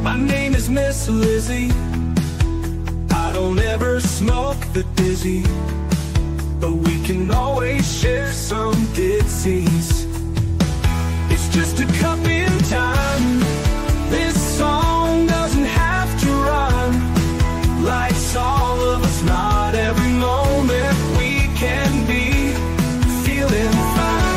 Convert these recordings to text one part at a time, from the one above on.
My name is Miss Lizzie. I don't ever smoke the dizzy, but we can always share some disease. It's just a cup in time. This song doesn't have to rhyme. Life's all of us, not every moment we can be feeling fine.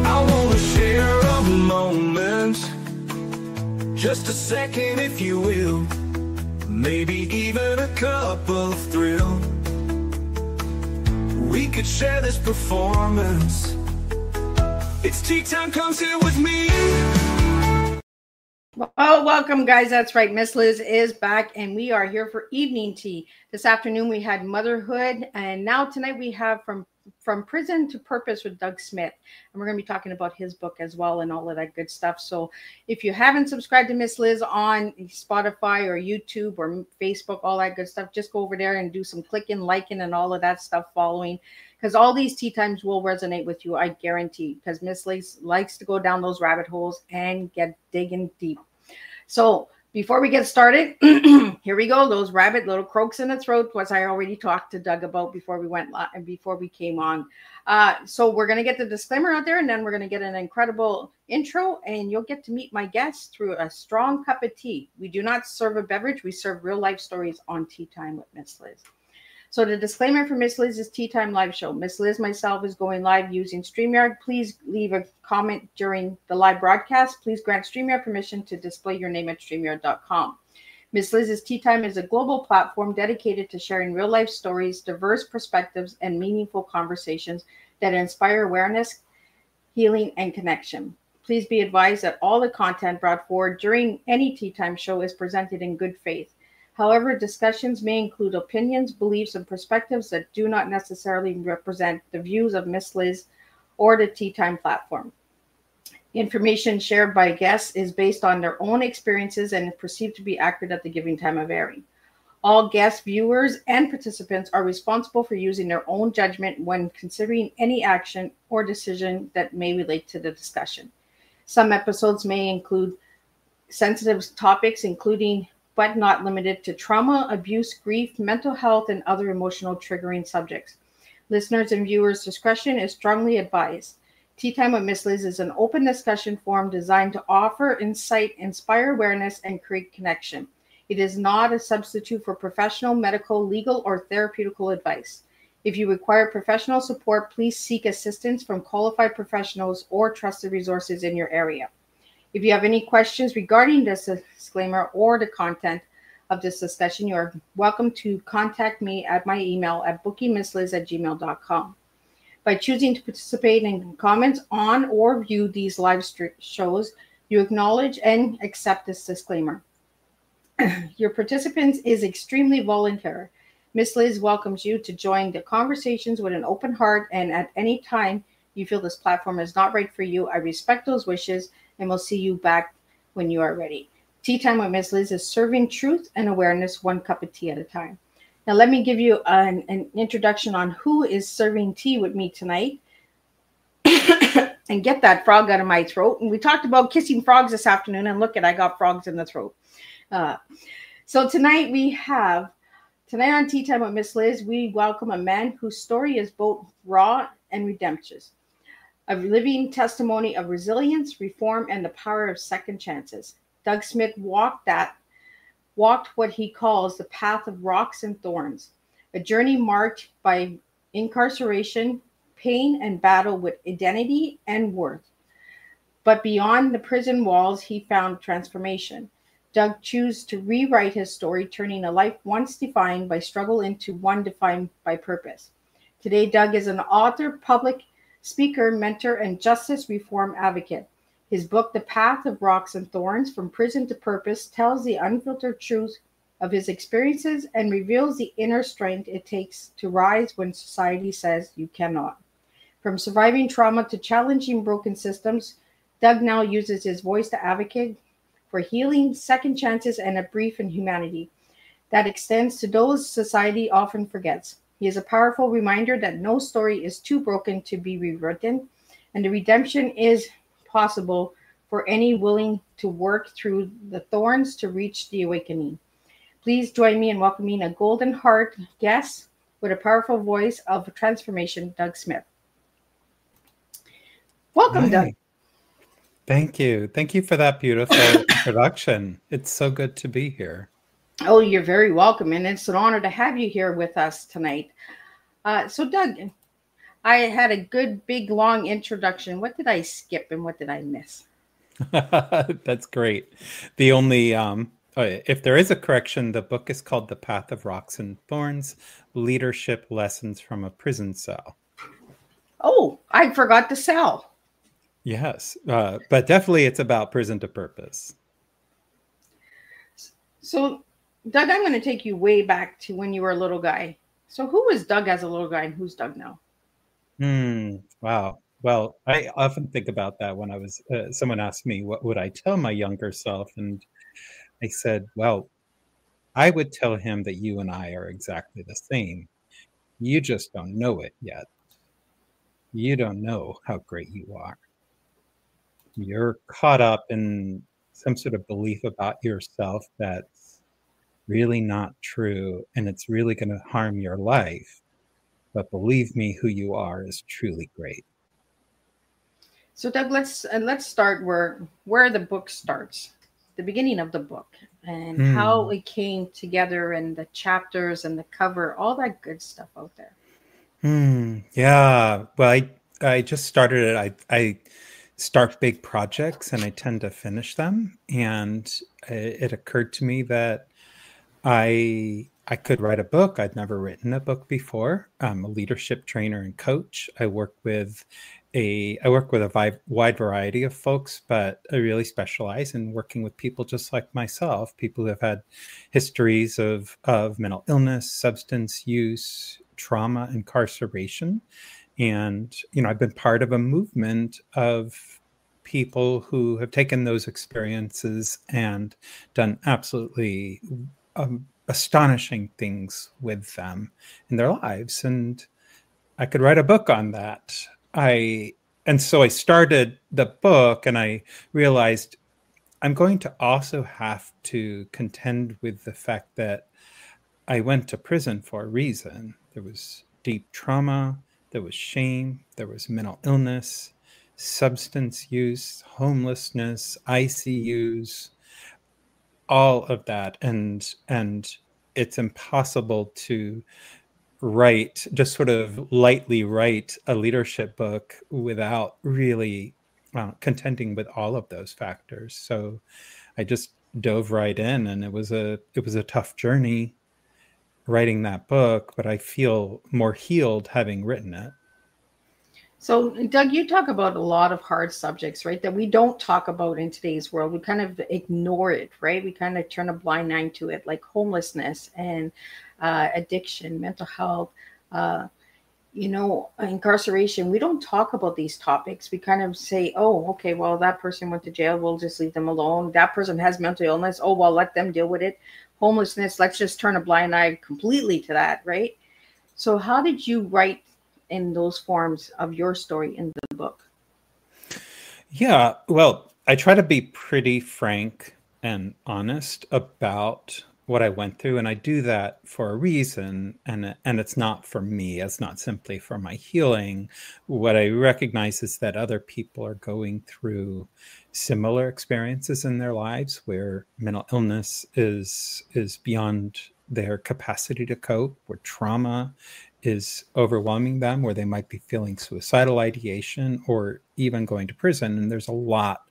I wanna share a moment, just a second if you will, maybe even a cup of thrill. We could share this performance. It's tea time, come sit with me. Oh, welcome, guys. That's right. Miss Liz is back, and we are here for evening tea. This afternoon, we had motherhood, and now tonight we have From Prison to Purpose with Doug Smith. And we're going to be talking about his book as well and all of that good stuff. So if you haven't subscribed to Miss Liz on Spotify or YouTube or Facebook, all that good stuff, just go over there and do some clicking, liking, and all of that stuff, following. Because all these tea times will resonate with you, I guarantee. Because Miss Liz likes to go down those rabbit holes and get digging deep. So before we get started, here we go. Those rabbit little croaks in the throat, what I already talked to Doug about before we went live and before we came on. So we're going to get the disclaimer out there, and then we're going to get an incredible intro, and you'll get to meet my guests through a strong cup of tea. We do not serve a beverage. We serve real life stories on Tea Time with Miss Liz. So the disclaimer for Miss Liz's Tea Time live show. Miss Liz, myself, is going live using StreamYard. Please leave a comment during the live broadcast. Please grant StreamYard permission to display your name at StreamYard.com. Miss Liz's Tea Time is a global platform dedicated to sharing real-life stories, diverse perspectives, and meaningful conversations that inspire awareness, healing, and connection. Please be advised that all the content brought forward during any Tea Time show is presented in good faith. However, discussions may include opinions, beliefs, and perspectives that do not necessarily represent the views of Miss Liz or the Tea Time platform. Information shared by guests is based on their own experiences and is perceived to be accurate at the given time of airing. All guests, viewers, and participants are responsible for using their own judgment when considering any action or decision that may relate to the discussion. Some episodes may include sensitive topics, including but not limited to trauma, abuse, grief, mental health, and other emotional triggering subjects. Listeners' and viewers' discretion is strongly advised. Tea Time with Miss Liz is an open discussion forum designed to offer insight, inspire awareness, and create connection. It is not a substitute for professional, medical, legal, or therapeutical advice. If you require professional support, please seek assistance from qualified professionals or trusted resources in your area. If you have any questions regarding this disclaimer or the content of this discussion, you are welcome to contact me at my email at bookingmissliz@gmail.com. By choosing to participate in comments on or view these live shows, you acknowledge and accept this disclaimer. Your participants is extremely voluntary. Miss Liz welcomes you to join the conversations with an open heart, and at any time you feel this platform is not right for you, I respect those wishes, and we'll see you back when you are ready. Tea Time with Miss Liz is serving truth and awareness one cup of tea at a time. Now, let me give you an introduction on who is serving tea with me tonight and get that frog out of my throat. And we talked about kissing frogs this afternoon, and look, I got frogs in the throat. So tonight on Tea Time with Miss Liz, we welcome a man whose story is both raw and redemptive. A living testimony of resilience, reform, and the power of second chances. Doug Smith walked what he calls the path of rocks and thorns, a journey marked by incarceration, pain, and battle with identity and worth. But beyond the prison walls, he found transformation. Doug chose to rewrite his story, turning a life once defined by struggle into one defined by purpose. Today, Doug is an author, public speaker, mentor, and justice reform advocate. His book, The Path of Rocks and Thorns, From Prison to Purpose, tells the unfiltered truth of his experiences and reveals the inner strength it takes to rise when society says you cannot. From surviving trauma to challenging broken systems, Doug now uses his voice to advocate for healing, second chances, and a brief in humanity that extends to those society often forgets. He is a powerful reminder that no story is too broken to be rewritten, and the redemption is possible for any willing to work through the thorns to reach the awakening. Please join me in welcoming a golden heart guest with a powerful voice of transformation, Doug Smith. Welcome, Doug. Hi. Thank you. Thank you for that beautiful introduction. It's so good to be here. Oh, you're very welcome, and it's an honor to have you here with us tonight. So, Doug, I had a good, big, long introduction. What did I skip and what did I miss? That's great. The only, if there is a correction, the book is called The Path of Rocks and Thorns, Leadership Lessons from a Prison Cell. Oh, I forgot to sell. Yes, but definitely it's about prison to purpose. So, Doug, I'm going to take you way back to when you were a little guy. So who was Doug as a little guy and who's Doug now? Wow. Well, I often think about that when I was, someone asked me, what would I tell my younger self? And I said, well, I would tell him that you and I are exactly the same. You just don't know it yet. You don't know how great you are. You're caught up in some sort of belief about yourself that's really not true, and it's really going to harm your life. But believe me, who you are is truly great. So, Doug, let's start where the book starts, the beginning of the book, and how it came together, and the chapters and the cover, all that good stuff out there. Yeah. Well, I just started it. I start big projects and I tend to finish them. And it occurred to me that I could write a book. I'd never written a book before. I'm a leadership trainer and coach. I work with a wide variety of folks, but I really specialize in working with people just like myself, people who have had histories of mental illness, substance use, trauma, incarceration. And, I've been part of a movement of people who have taken those experiences and done absolutely astonishing things with them in their lives. And I could write a book on that. So I started the book and I realized I'm going to also have to contend with the fact that I went to prison for a reason. There was deep trauma, there was shame, there was mental illness, substance use, homelessness, ICUs, all of that. And it's impossible to just sort of lightly write a leadership book without really contending with all of those factors. So I just dove right in, and it was a tough journey writing that book, but I feel more healed having written it. So, Doug, you talk about a lot of hard subjects, right, that we don't talk about in today's world. We kind of ignore it, right? We kind of turn a blind eye to it, like homelessness and addiction, mental health, incarceration. We don't talk about these topics. We kind of say, oh, okay, well, that person went to jail. We'll just leave them alone. That person has mental illness. Oh, well, let them deal with it. Homelessness, let's just turn a blind eye completely to that, right? So how did you write in those forms of your story in the book? Yeah, well, I try to be pretty frank and honest about what I went through, and I do that for a reason, and it's not for me. It's not simply for my healing. What I recognize is that other people are going through similar experiences in their lives where mental illness is beyond their capacity to cope, where trauma is overwhelming them, where they might be feeling suicidal ideation or even going to prison. And there's a lot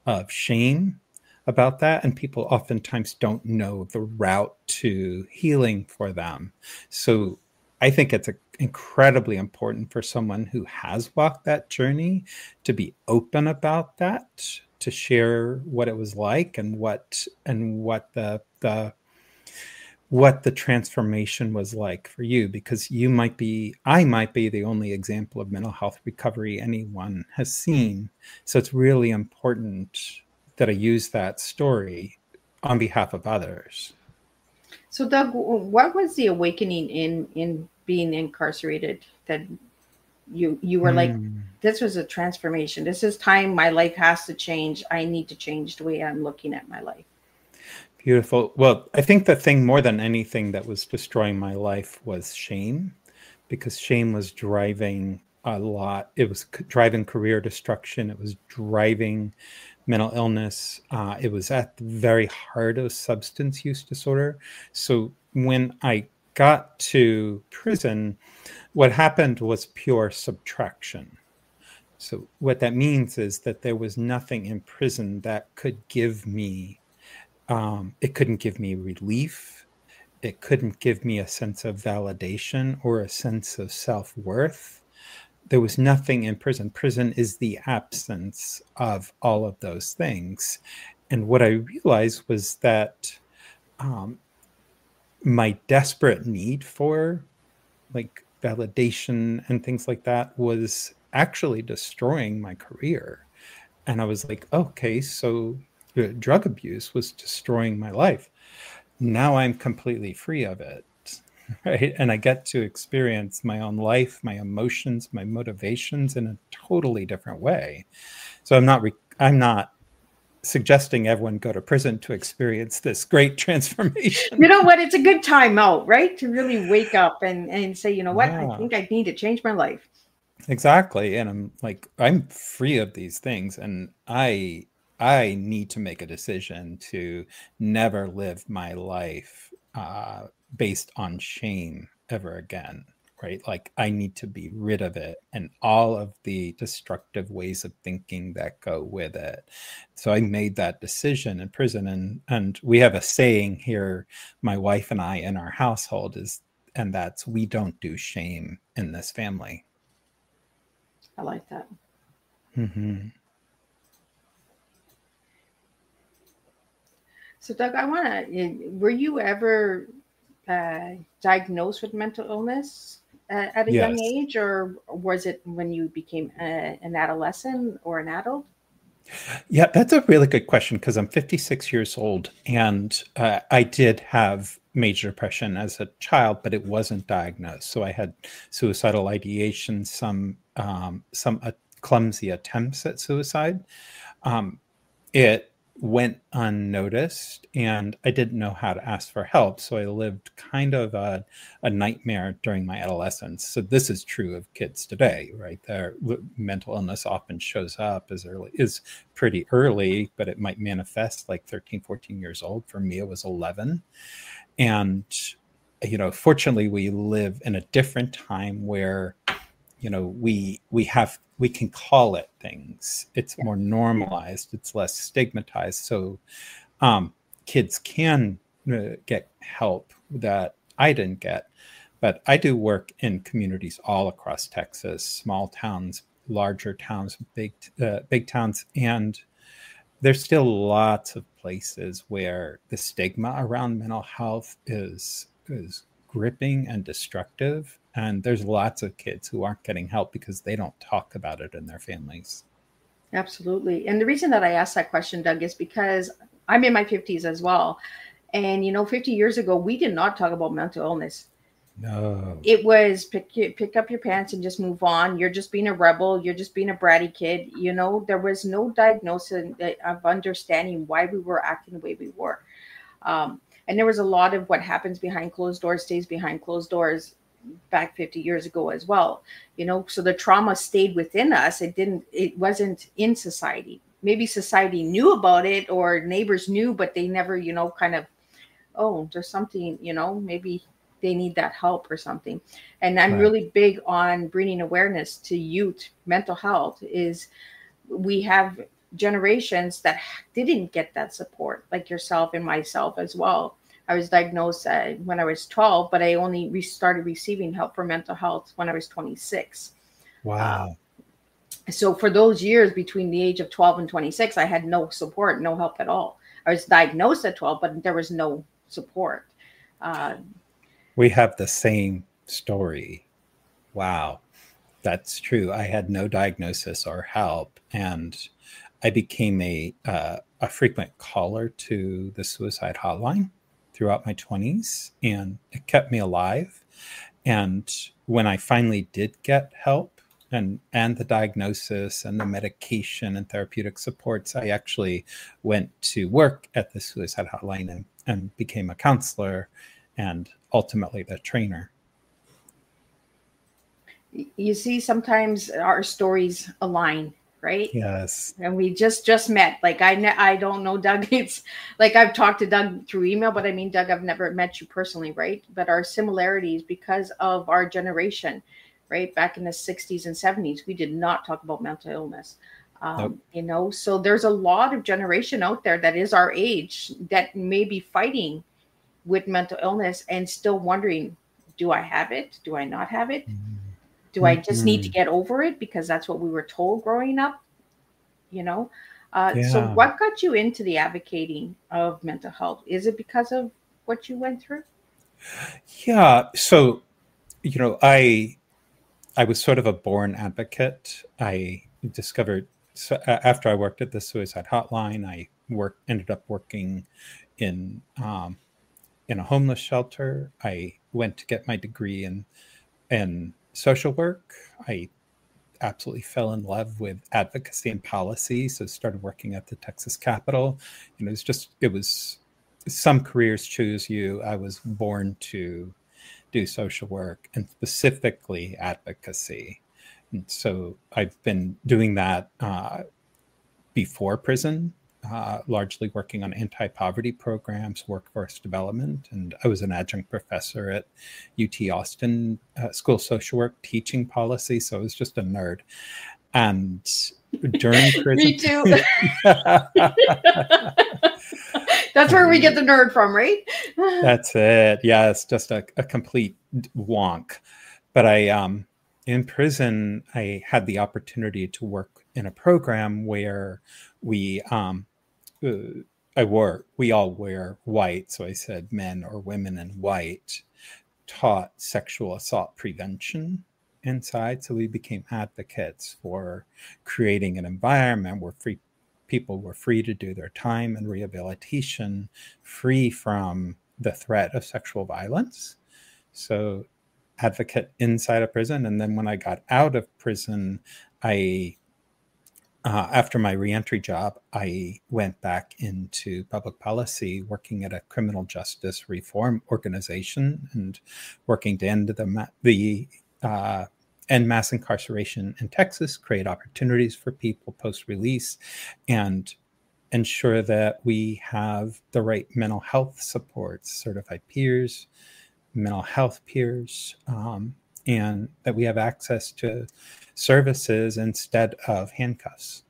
of shame about that. And people oftentimes don't know the route to healing for them. So I think it's incredibly important for someone who has walked that journey to be open about that, to share what it was like and what the transformation was like for you, because I might be the only example of mental health recovery anyone has seen. So it's really important that I use that story on behalf of others. So, Doug, what was the awakening in being incarcerated that You were like, this was a transformation. This is time. My life has to change. I need to change the way I'm looking at my life. Beautiful. Well, I think the thing more than anything that was destroying my life was shame, because shame was driving a lot. It was driving career destruction. It was driving mental illness. It was at the very heart of substance use disorder. So when I got to prison, what happened was pure subtraction. So what that means is that there was nothing in prison that could give me, it couldn't give me relief. It couldn't give me a sense of validation or a sense of self-worth. There was nothing in prison. Prison is the absence of all of those things. And what I realized was that my desperate need for like validation and things like that was actually destroying my career. And I was like, okay, so drug abuse was destroying my life. Now I'm completely free of it, right? And I get to experience my own life, my emotions, my motivations in a totally different way. So I'm not suggesting everyone go to prison to experience this great transformation. You know what? It's a good time out, right? To really wake up and say, you know what? Yeah. I think I need to change my life. Exactly. And I'm like, I'm free of these things, and I need to make a decision to never live my life based on shame ever again, right? Like I need to be rid of it and all of the destructive ways of thinking that go with it. So I made that decision in prison, and we have a saying here, my wife and I in our household and that's, we don't do shame in this family. I like that. Mm-hmm. So, Doug, were you ever diagnosed with mental illness at a young age, or was it when you became an adolescent or an adult? Yeah, that's a really good question, because I'm 56 years old, and I did have major depression as a child, but it wasn't diagnosed. So I had suicidal ideation, some clumsy attempts at suicide. It went unnoticed, and I didn't know how to ask for help. So I lived kind of a nightmare during my adolescence. So this is true of kids today, right? Their mental illness often shows up is pretty early, but it might manifest like 13, 14 years old. For me, it was 11. And, fortunately, we live in a different time where, we can call it things. It's more normalized. It's less stigmatized. So kids can get help that I didn't get. But I do work in communities all across Texas, small towns, larger towns, big towns. And there's still lots of places where the stigma around mental health is gripping and destructive. And there's lots of kids who aren't getting help because they don't talk about it in their families. Absolutely. And the reason that I asked that question, Doug, is because I'm in my 50s as well. And, 50 years ago, we did not talk about mental illness. No. It was pick up your pants and just move on. You're just being a rebel. You're just being a bratty kid. There was no diagnosis of understanding why we were acting the way we were. And there was a lot of what happens behind closed doors stays behind closed doors back 50 years ago as well. So the trauma stayed within us. It wasn't in society. Maybe society knew about it or neighbors knew, but they never, kind of, oh, there's something, maybe they need that help or something. And I'm really big on bringing awareness to youth mental health. Is we have generations that didn't get that support, like yourself and myself as well. I was diagnosed when I was 12, but I only started receiving help for mental health when I was 26. Wow. So for those years between the age of 12 and 26, I had no support, no help at all. I was diagnosed at 12, but there was no support. We have the same story. Wow. That's true. I had no diagnosis or help, and I became a frequent caller to the suicide hotline throughout my 20s, and it kept me alive. And when I finally did get help, and the diagnosis and the medication and therapeutic supports, I actually went to work at the suicide hotline and became a counselor and ultimately the trainer. You see, sometimes our stories align, right? Yes. And we just met. Like I don't know Doug. It's like I've talked to Doug through email, but I mean, Doug, I've never met you personally, right? But our similarities, because of our generation, right? Back in the 60s and 70s, we did not talk about mental illness. Nope. You know, so there's a lot of generation out there that is our age that may be fighting with mental illness and still wondering, do I have it? Do I not have it? Do I just need to get over it because that's what we were told growing up? You know, so Yeah. what got you into the advocating of mental health? Is it because of what you went through? Yeah. So, I was sort of a born advocate. I discovered after I worked at the suicide hotline, I ended up working in a homeless shelter. I went to get my degree in social work. I absolutely fell in love with advocacy and policy, so started working at the Texas Capitol. It was some careers choose you. I was born to do social work and specifically advocacy. And so I've been doing that before prison, largely working on anti-poverty programs, workforce development. And I was an adjunct professor at UT Austin School of Social Work, teaching policy. So I was just a nerd. And during prison... Me too. That's where we get the nerd from, right? That's it. Yeah, it's just a complete wonk. But in prison, I had the opportunity to work in a program where we all wear white. So I said men or women in white, taught sexual assault prevention inside. So we became advocates for creating an environment where people were free to do their time and rehabilitation, free from the threat of sexual violence. So advocate inside of prison. And then when I got out of prison, after my reentry job, I went back into public policy, working at a criminal justice reform organization and working to end end mass incarceration in Texas, create opportunities for people post-release, and ensure that we have the right mental health supports, certified peers, mental health peers, and that we have access to services instead of handcuffs.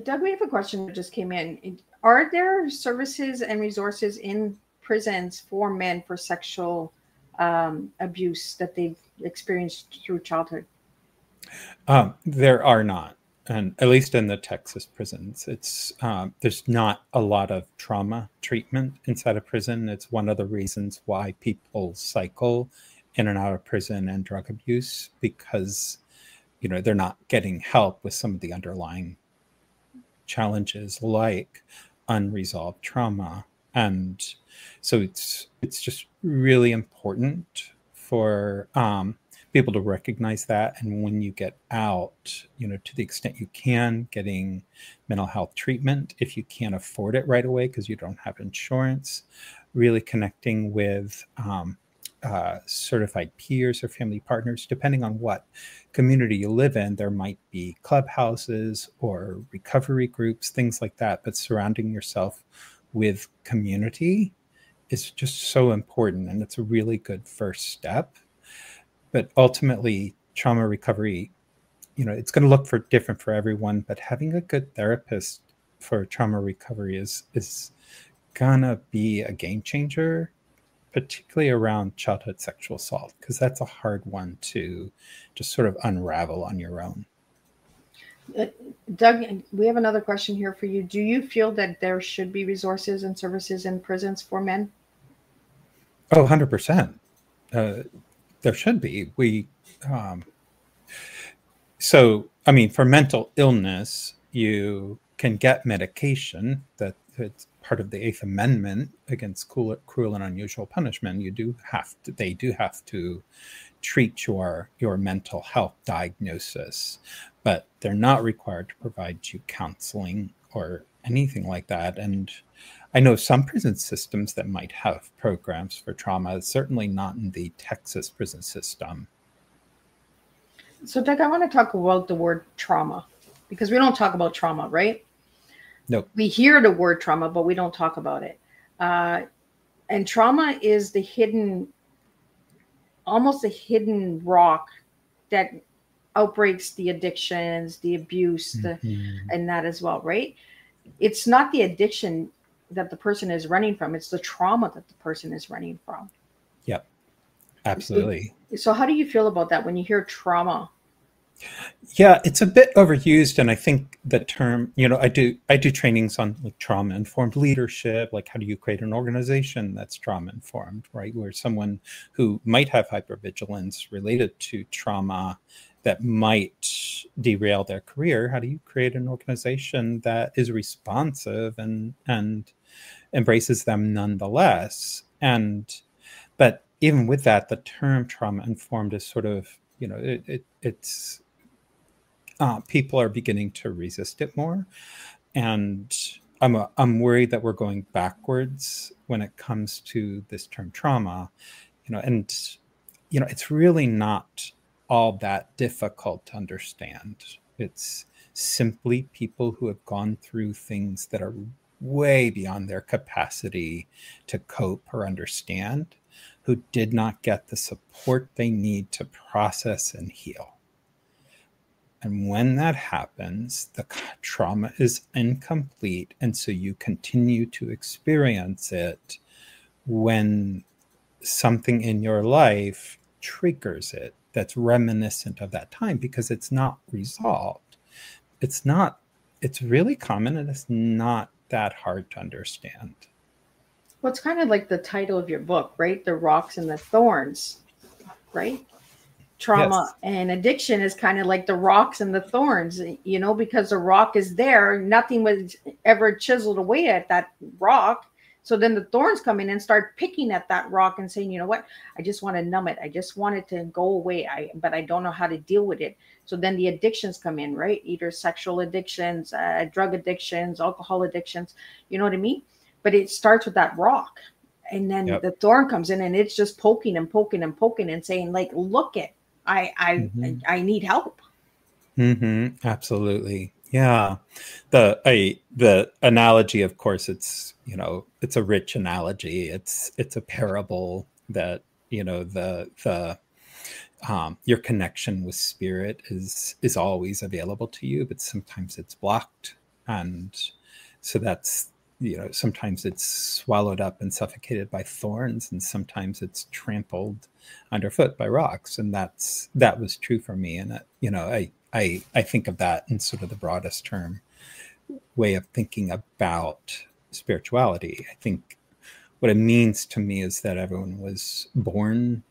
Doug, we have a question that just came in. Are there services and resources in prisons for men for sexual abuse that they've experienced through childhood? There are not, and at least in the Texas prisons, it's there's not a lot of trauma treatment inside of prison. It's one of the reasons why people cycle in and out of prison and drug abuse, because they're not getting help with some of the underlying challenges like unresolved trauma. And so it's just really important for people to recognize that. And when you get out, to the extent you can, getting mental health treatment if you can't afford it right away because you don't have insurance, really connecting with certified peers or family partners, depending on what community you live in. There might be clubhouses or recovery groups, things like that. But surrounding yourself with community is just so important. And it's a really good first step. But ultimately, trauma recovery, it's going to look different for everyone. But having a good therapist for trauma recovery is going to be a game changer, particularly around childhood sexual assault, because that's a hard one to just sort of unravel on your own. Doug, we have another question here for you. Do you feel that there should be resources and services in prisons for men? Oh, 100%. There should be. So, I mean, for mental illness, you can get medication that's part of the Eighth Amendment against cruel and unusual punishment. They do have to treat your mental health diagnosis, but they're not required to provide you counseling or anything like that. And I know some prison systems that might have programs for trauma, certainly not in the Texas prison system. So, Doug, I want to talk about the word trauma, because we don't talk about trauma, right? Nope. We hear the word trauma, but we don't talk about it. And trauma is the hidden, almost a hidden rock that outbreaks the addictions, the abuse, and that as well, right? It's not the addiction that the person is running from, it's the trauma that the person is running from. Yep, absolutely. So how do you feel about that when you hear trauma? Yeah, it's a bit overused, and I think the term, I do trainings on like trauma informed leadership, like how do you create an organization that's trauma informed, right? Where someone who might have hypervigilance related to trauma that might derail their career, how do you create an organization that is responsive and embraces them nonetheless? But even with that, the term trauma informed is sort of, it's people are beginning to resist it more, and I'm worried that we're going backwards when it comes to this term trauma, and it's really not all that difficult to understand. It's simply people who have gone through things that are way beyond their capacity to cope or understand, who did not get the support they need to process and heal. And when that happens, the trauma is incomplete. And so you continue to experience it when something in your life triggers it that's reminiscent of that time, because it's not resolved. It's really common, and it's not that hard to understand. Well, it's kind of like the title of your book, right? The Rocks and the Thorns, right? Trauma Yes. and addiction is kind of like the rocks and the thorns, because the rock is there. Nothing was ever chiseled away at that rock. So then the thorns come in and start picking at that rock and saying, you know what, I just want to numb it. I just want it to go away. But I don't know how to deal with it. So then the addictions come in, right? Either sexual addictions, drug addictions, alcohol addictions, you know what I mean? But it starts with that rock. And then the thorn comes in and it's just poking and poking and poking and saying, like, look it. I need help. Absolutely. Yeah. The analogy, of course, it's a rich analogy. It's a parable that, your connection with spirit is always available to you, but sometimes it's blocked. And so that's, sometimes it's swallowed up and suffocated by thorns, and sometimes it's trampled underfoot by rocks. And that was true for me. And I think of that in sort of the broadest term way of thinking about spirituality. I think what it means to me is that everyone was born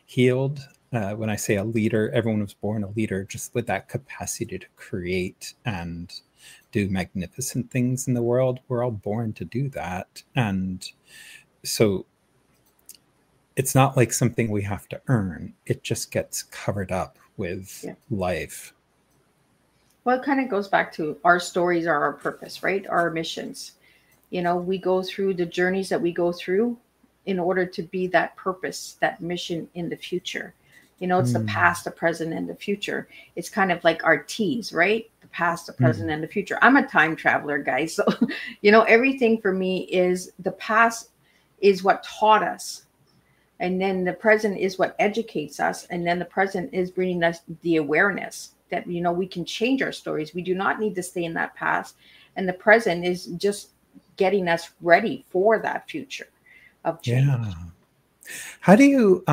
healed. When I say a leader, everyone was born a leader, just with that capacity to create and do magnificent things in the world. We're all born to do that. And so it's not like something we have to earn. It just gets covered up with life. Well, it kind of goes back to our stories are our purpose, right? Our missions. We go through the journeys that we go through in order to be that purpose, that mission in the future. It's the past, the present, and the future. It's kind of like our T's, right? The past, the present, and the future. I'm a time traveler, guys. So, everything for me is the past is what taught us. And then the present is what educates us. And then the present is bringing us the awareness that, we can change our stories. We do not need to stay in that past. And the present is just getting us ready for that future of change. Yeah. How do you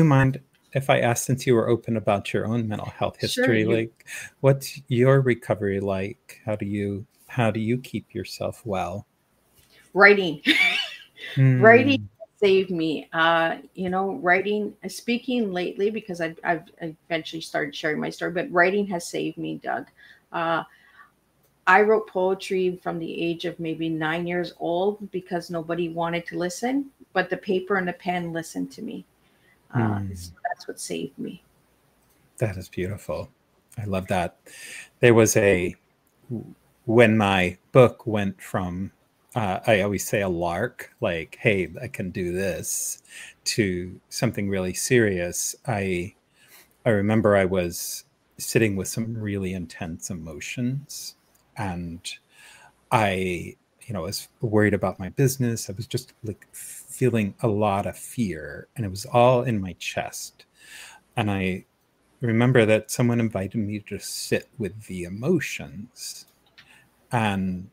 mind if I ask, since you were open about your own mental health history, Sure, like what's your recovery like? How do you keep yourself well? Writing. Writing saved me. Writing, speaking lately, because I've eventually started sharing my story, but writing has saved me, Doug. I wrote poetry from the age of maybe 9 years old because nobody wanted to listen, but the paper and the pen listened to me. So that's that's what saved me. That is beautiful. I love that. There was when my book went from, I always say a lark, like, hey, I can do this, to something really serious. I remember I was sitting with some really intense emotions, and I, was worried about my business. I was just like feeling a lot of fear, and it was all in my chest. And I remember that someone invited me to sit with the emotions, and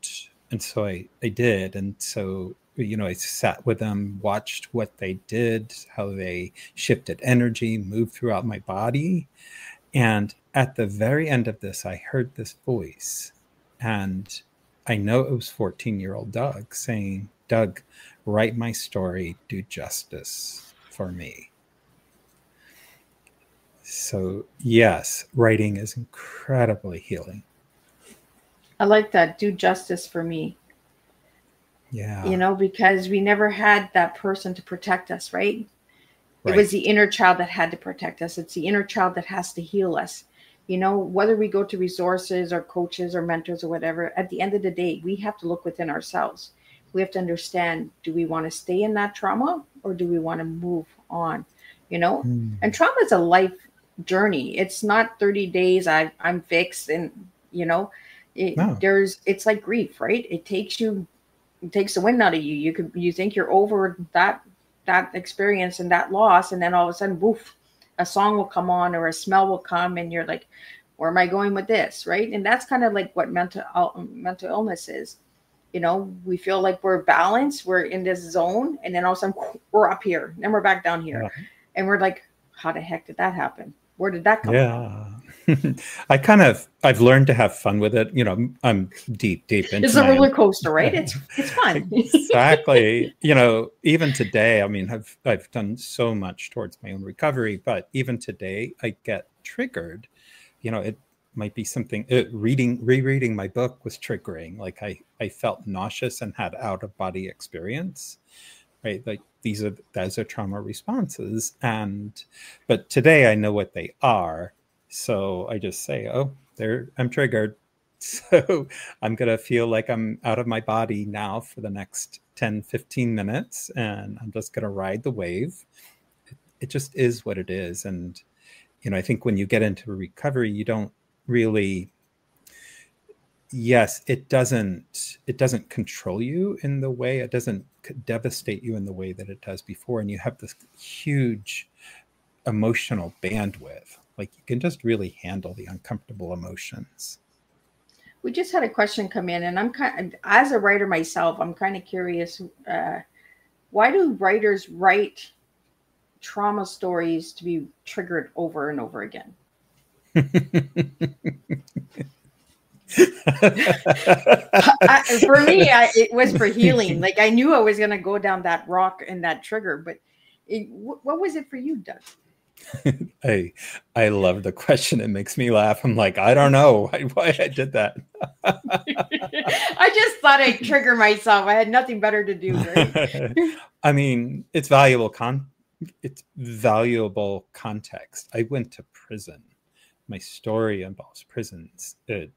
so I did. And so, I sat with them, watched what they did, how they shifted energy, moved throughout my body. And at the very end of this, I heard this voice, and I know it was 14-year-old Doug saying, Doug, write my story, do justice for me. So yes, writing is incredibly healing. I like that. Do justice for me. Yeah. Because we never had that person to protect us, right? It Right. was the inner child that had to protect us. It's the inner child that has to heal us. Whether we go to resources or coaches or mentors or whatever, at the end of the day, we have to look within ourselves. We have to understand, do we want to stay in that trauma or do we want to move on? And trauma is a life journey. It's not 30 days, I'm fixed. And, No. it's like grief, right? It takes the wind out of you. You think you're over that experience and that loss, and then all of a sudden, woof, a song will come on or a smell will come, and you're like, where am I going with this, right? And that's kind of like what mental illness is. We feel like we're balanced, we're in this zone, and then all of a sudden we're up here, and then we're back down here, and we're like, how the heck did that happen? Where did that come from? I've learned to have fun with it. I'm deep into it's a roller coaster, right? It's fun. Exactly. Even today, I've done so much towards my own recovery, but even today I get triggered. It might be something, rereading my book was triggering. Like I felt nauseous and had out of body experience, right? Like those are trauma responses. But today I know what they are. So I just say, I'm triggered. So I'm going to feel like I'm out of my body now for the next 10, 15 minutes, and I'm just going to ride the wave. It just is what it is. And, I think when you get into recovery, you don't really, yes, it doesn't control you in the way, it doesn't devastate you in the way that it does before. And you have this huge emotional bandwidth. Like you can just really handle the uncomfortable emotions. We just had a question come in, and as a writer myself, I'm kind of curious. Why do writers write trauma stories to be triggered over and over again? For me, it was for healing. Like I knew I was going to go down that rock and that trigger, but what was it for you, Doug? I love the question. It makes me laugh. I'm like, I don't know why I did that. I just thought I'd trigger myself. I had nothing better to do, right? It's valuable context. I went to prison. My story involves prisons. It's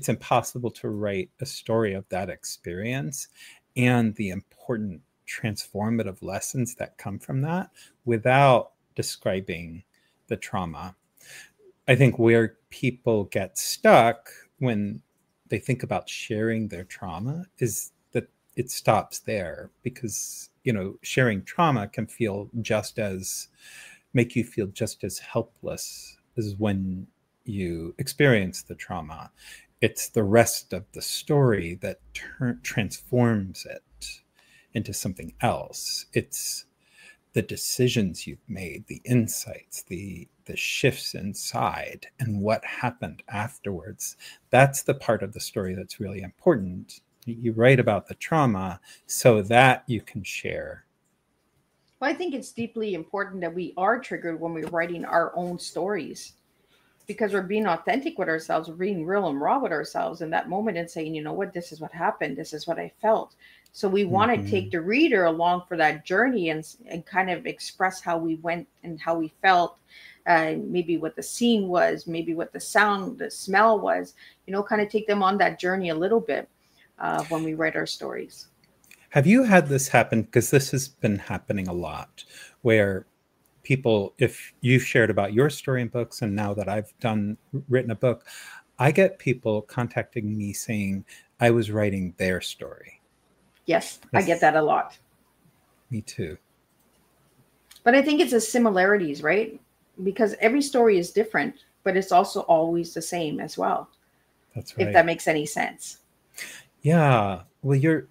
impossible to write a story of that experience and the important transformative lessons that come from that without describing the trauma. I think where people get stuck when they think about sharing their trauma is that it stops there, because sharing trauma can make you feel just as helpless as when you experience the trauma. It's the rest of the story that transforms it into something else. It's the decisions you've made, the insights, the shifts inside, and what happened afterwards. That's the part of the story that's really important. You write about the trauma so that you can share. Well, I think it's deeply important that we are triggered when we're writing our own stories. because we're being authentic with ourselves, we're being real and raw with ourselves in that moment and saying, you know what, this is what happened. This is what I felt. So we want to take the reader along for that journey and kind of express how we went and how we felt, maybe what the scene was, maybe what the sound, the smell was, you know, kind of take them on that journey a little bit when we write our stories. Have you had this happen? Because this has been happening a lot, where people, if you've shared about your story in books, and now that I've written a book, I get people contacting me saying I was writing their story. Yes, I get that a lot. Me too. But I think it's the similarities, right? Because every story is different, but it's also always the same as well. That's right. If that makes any sense. Yeah. Well, you're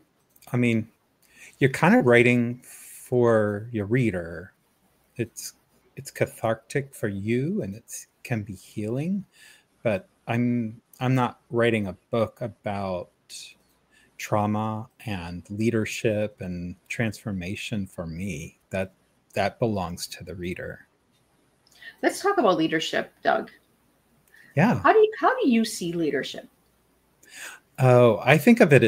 kind of writing for your reader. It's cathartic for you, and it can be healing. But I'm not writing a book about trauma and leadership and transformation for me. That belongs to the reader. Let's talk about leadership, Doug. Yeah. How do you see leadership? Oh, I think of it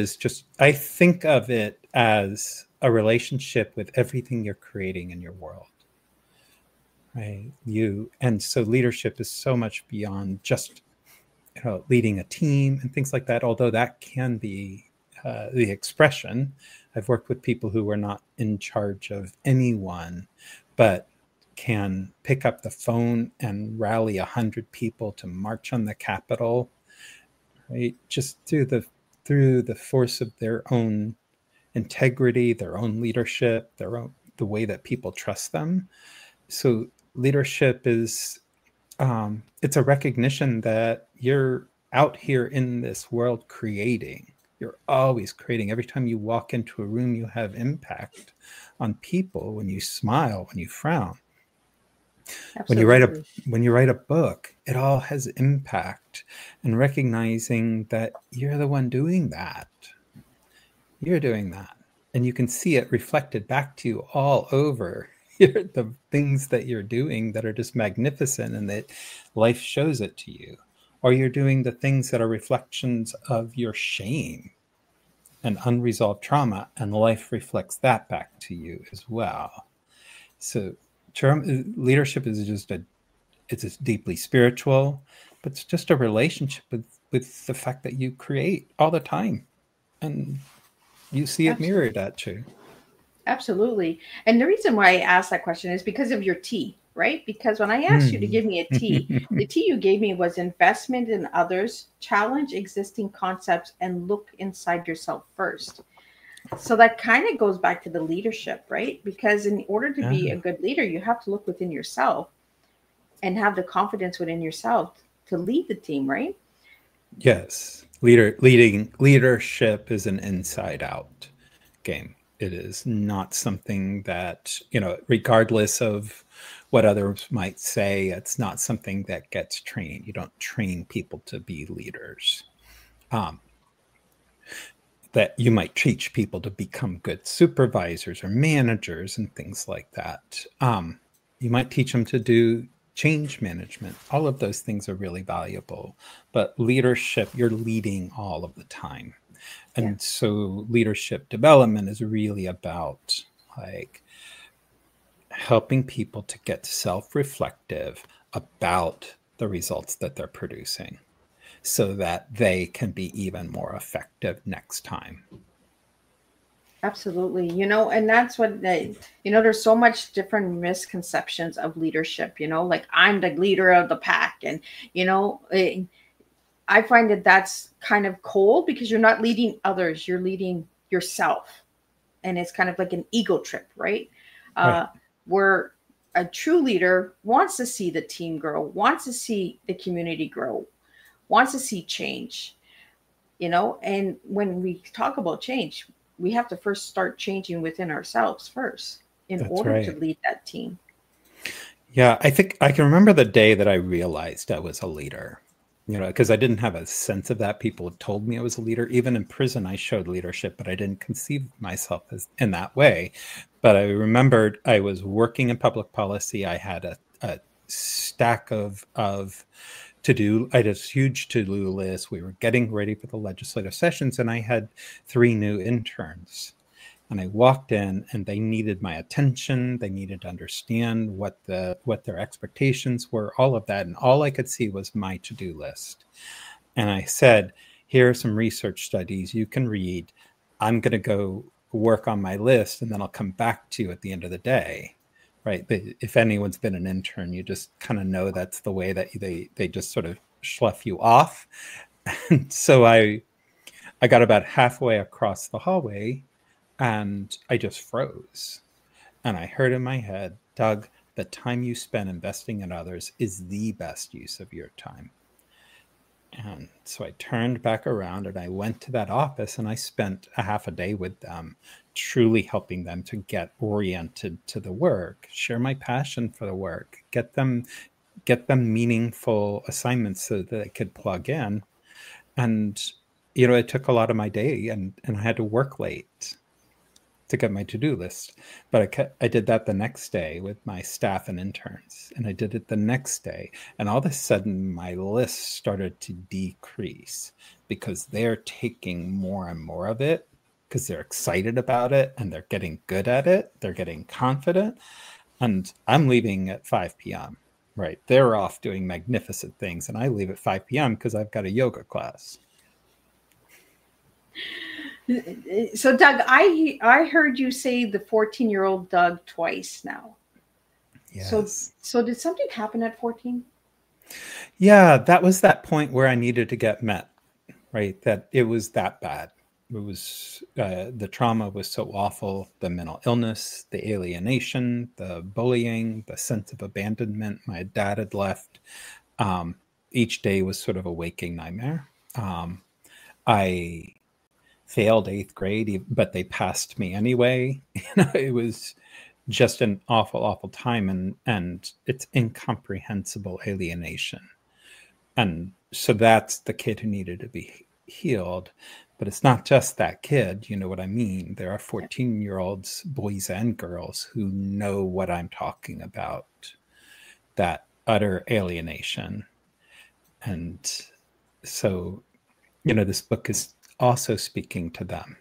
as a relationship with everything you're creating in your world. Right? And so leadership is so much beyond just, you know, leading a team and things like that, although that can be the expression. I've worked with people who were not in charge of anyone, but can pick up the phone and rally 100 people to march on the Capitol, right? Just through the force of their own integrity, their own leadership, the way that people trust them. So leadership is it's a recognition that you're out here in this world creating. You're always creating. Every time you walk into a room, you have impact on people. When you smile, when you frown, Absolutely. when you write a book, it all has impact. And recognizing that you're the one doing that. You're doing that. And you can see it reflected back to you all over the things that you're doing that are just magnificent, and that life shows it to you. Or you're doing the things that are reflections of your shame and unresolved trauma, and life reflects that back to you as well. So leadership is it's deeply spiritual, but it's just a relationship with the fact that you create all the time, and you see it mirrored at you. Absolutely. And the reason why I asked that question is because of your T, right? Because when I asked you to give me a T, the T you gave me was investment in others, challenge existing concepts, and look inside yourself first. So that kind of goes back to the leadership, right? Because in order to be a good leader, you have to look within yourself and have the confidence within yourself to lead the team, right? Yes. Leadership is an inside out game. It is not something that, you know, regardless of what others might say, it's not something that gets trained. You don't train people to be leaders. That you might teach people to become good supervisors or managers and things like that. You might teach them to do change management. All of those things are really valuable. But leadership, you're leading all of the time. And so leadership development is really about like helping people to get self-reflective about the results that they're producing, so that they can be even more effective next time. Absolutely. You know, and that's what there's so much different misconceptions of leadership, you know, like I'm the leader of the pack. And, you know, I find that that's kind of cold because you're not leading others, you're leading yourself. And it's kind of like an ego trip, right? Where a true leader wants to see the team grow, wants to see the community grow, wants to see change, you know. And when we talk about change, we have to first start changing within ourselves first in order to lead that team. Yeah, I think I can remember the day that I realized I was a leader. You know, because I didn't have a sense of that. People had told me I was a leader. Even in prison, I showed leadership, but I didn't conceive myself as in that way. But I remembered I was working in public policy. I had a stack of I had this huge to-do list. We were getting ready for the legislative sessions, and I had 3 new interns. And I walked in, and they needed my attention. They needed to understand what their expectations were, all of that. And all I could see was my to-do list. And I said, here are some research studies you can read. I'm going to go work on my list, and then I'll come back to you at the end of the day. Right. If anyone's been an intern, you just kind of know that's the way that they just sort of slough you off. And so I got about halfway across the hallway, and I just froze. And I heard in my head, Doug, the time you spend investing in others is the best use of your time. And so I turned back around, and I went to that office, and I spent a half a day with them, truly helping them to get oriented to the work, share my passion for the work, get them meaningful assignments so that they could plug in. And, it took a lot of my day, and I had to work late to get my to-do list. But I did that the next day with my staff and interns, and I did it the next day. And all of a sudden, my list started to decrease because they're taking more and more of it because they're excited about it, and they're getting good at it. They're getting confident. And I'm leaving at 5 p.m., right? They're off doing magnificent things, and I leave at 5 p.m. because I've got a yoga class. So, Doug, I heard you say the 14-year-old Doug twice now. Yes. So did something happen at 14? Yeah, that was that point where I needed to get met, right? That it was that bad. It was the trauma was so awful, the mental illness, the alienation, the bullying, the sense of abandonment. My dad had left. Each day was sort of a waking nightmare. I failed 8th grade, but they passed me anyway. It was just an awful, awful time, and it's incomprehensible alienation. And so that's the kid who needed to be healed. But it's not just that kid, you know what I mean? There are 14-year-olds, boys and girls, who know what I'm talking about, that utter alienation. And so, this book is also speaking to them.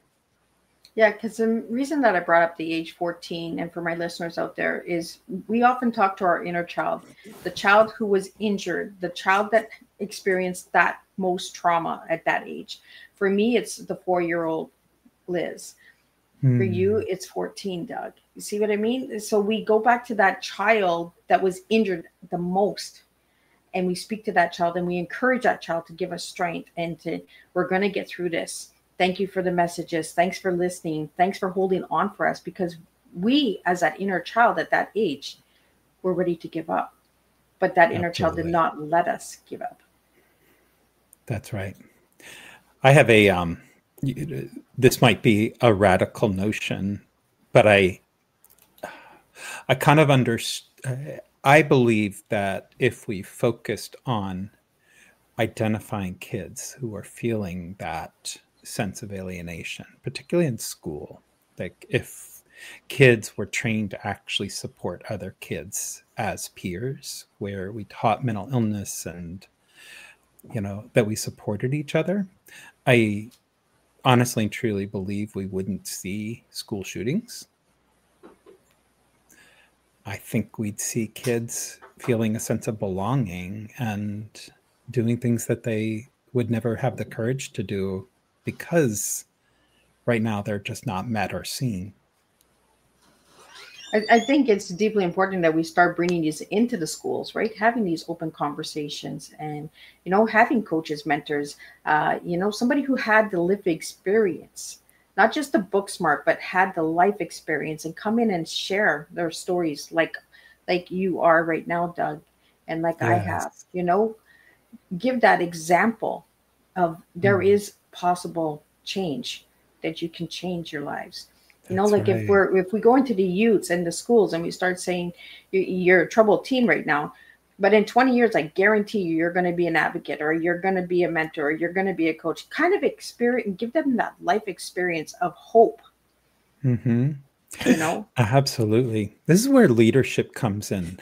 Yeah, because the reason that I brought up the age 14, and for my listeners out there, is we often talk to our inner child, the child who was injured, the child that experienced that most trauma at that age. For me, it's the 4-year-old Liz. For you, it's 14, Doug. You see what I mean? So we go back to that child that was injured the most, and we speak to that child, and we encourage that child to give us strength, and we're going to get through this. Thank you for the messages. Thanks for listening. Thanks for holding on for us, because we, as that inner child at that age, were ready to give up. But that inner child did not let us give up. That's right. I have this might be a radical notion, but I kind of understand. I believe that if we focused on identifying kids who are feeling that sense of alienation, particularly in school, like if kids were trained to actually support other kids as peers, where we taught mental illness and, that we supported each other, I honestly and truly believe we wouldn't see school shootings. I think we'd see kids feeling a sense of belonging and doing things that they would never have the courage to do because right now they're just not met or seen. I think it's deeply important that we start bringing these into the schools, right? Having these open conversations and, having coaches, mentors, somebody who had the lived experience, not just the book smart, but had the life experience, and come in and share their stories like you are right now, Doug, and like I have, give that example of there is possible change, that you can change your lives. That's right. If we go into the youths and the schools and we start saying you're a troubled teen right now, but in 20 years, I guarantee you're going to be an advocate, or you're going to be a mentor, or you're going to be a coach, kind of experience, and give them that life experience of hope. Mm-hmm. Absolutely. This is where leadership comes in.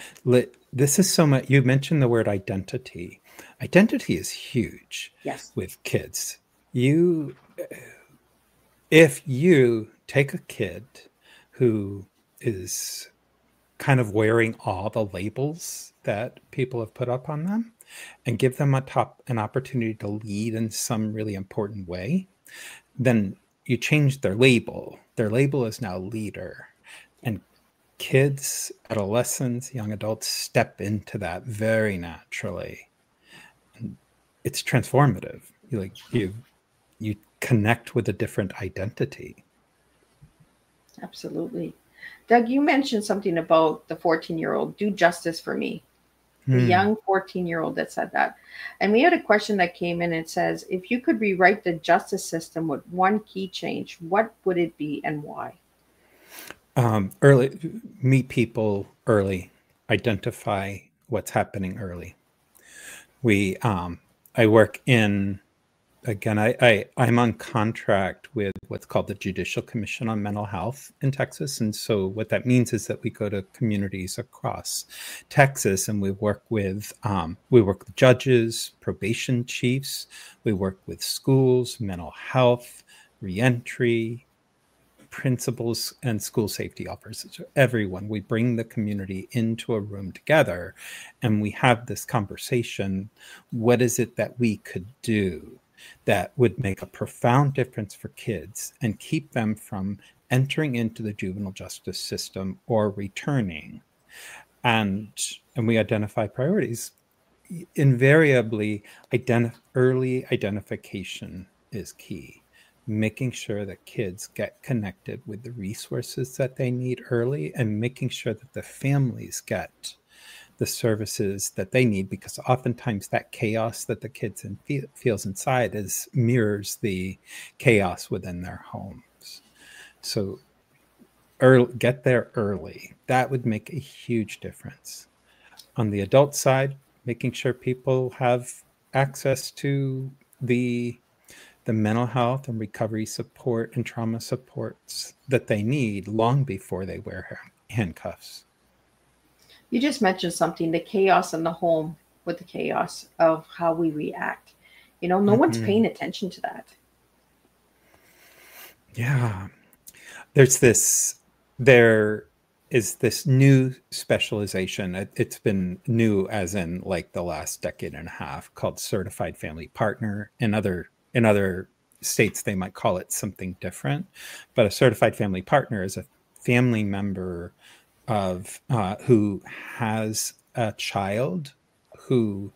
This is so much. You mentioned the word identity. Identity is huge Yes. with kids. If you take a kid who is kind of wearing all the labels that people have put up on them and give them an opportunity to lead in some really important way, then you change their label. Their label is now leader. And kids, adolescents, young adults step into that very naturally. And it's transformative. You connect with a different identity. Absolutely. Doug, you mentioned something about the 14-year-old, do justice for me. The young 14-year-old that said that. And we had a question that came in. It says, if you could rewrite the justice system with one key change, what would it be and why? Early, meet people early, identify what's happening early. I work in, again, I'm on contract with what's called the Judicial Commission on Mental Health in Texas. And so what that means is that we go to communities across Texas and we work with judges, probation chiefs, we work with schools, mental health, reentry, principals, and school safety officers, everyone. We bring the community into a room together and we have this conversation. What is it that we could do that would make a profound difference for kids and keep them from entering into the juvenile justice system or returning? And we identify priorities. Invariably, early identification is key. Making sure that kids get connected with the resources that they need early and making sure that the families get the services that they need, because oftentimes that chaos that the kids feels inside mirrors the chaos within their homes. So get there early. That would make a huge difference. On the adult side, making sure people have access to the mental health and recovery support and trauma supports that they need long before they wear handcuffs. You just mentioned something, the chaos in the home with the chaos of how we react. No one's paying attention to that. Yeah. There is this new specialization. It's been new as in like the last decade and a half, called certified family partner. In other states, they might call it something different, but a certified family partner is a family member of who has a child who